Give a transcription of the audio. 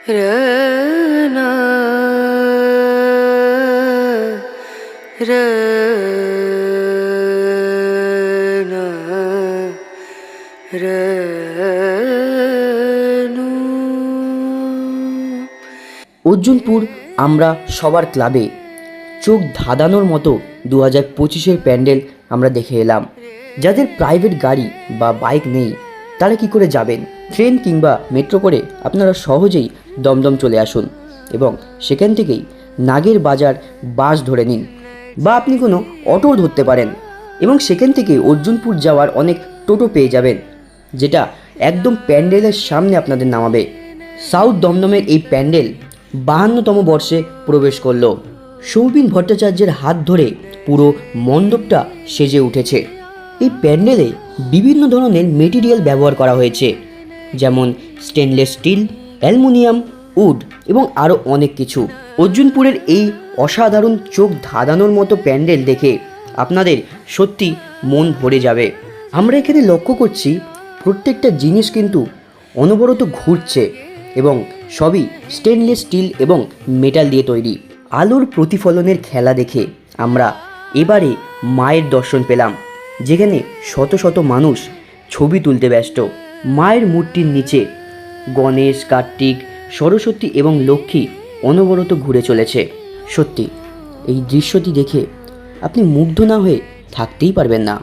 रना रना रनु। অর্জুনপুর আমরা সবার ক্লাবে চোখ ধাঁধানোর মতো 2025-এর প্যান্ডেল আমরা দেখে এলাম। যাদের প্রাইভেট গাড়ি বা বাইক নেই তারা কি করে যাবেন? ট্রেন কিংবা মেট্রো করে আপনারা সহজেই দমদম চলে আসুন এবং সেখান থেকেই নাগের বাজার বাস ধরে নিন, বা আপনি কোনো অটো ধরতে পারেন এবং সেখান থেকে অর্জুনপুর যাওয়ার অনেক টোটো পেয়ে যাবেন, যেটা একদম প্যান্ডেলের সামনে আপনাদের নামাবে। সাউথ দমদমের এই প্যান্ডেল 52তম বর্ষে প্রবেশ করলো। সৌবিন ভট্টাচার্যের হাত ধরে পুরো মণ্ডপটা সেজে উঠেছে। এই প্যান্ডেলে বিভিন্ন ধরনের মেটেরিয়াল ব্যবহার করা হয়েছে, যেমন স্টেনলেস স্টিল, অ্যালুমিনিয়াম, উড এবং আরও অনেক কিছু। অর্জুনপুরের এই অসাধারণ চোখ ধাঁধানোর মতো প্যান্ডেল দেখে আপনাদের সত্যি মন ভরে যাবে। আমরা এখানে লক্ষ্য করছি প্রত্যেকটা জিনিস কিন্তু অনবরত ঘুরছে এবং সবই স্টেনলেস স্টিল এবং মেটাল দিয়ে তৈরি। আলোর প্রতিফলনের খেলা দেখে আমরা এবারে মায়ের দর্শন পেলাম, যেখানে শত শত মানুষ ছবি তুলতে ব্যস্ত। মায়ের মূর্তির নিচে গণেশ, কার্তিক, সরস্বতী এবং লক্ষ্মী অনবরত ঘুরে চলেছে। সত্যি এই দৃশ্যটি দেখে আপনি মুগ্ধ না হয়ে থাকতেই পারবেন না।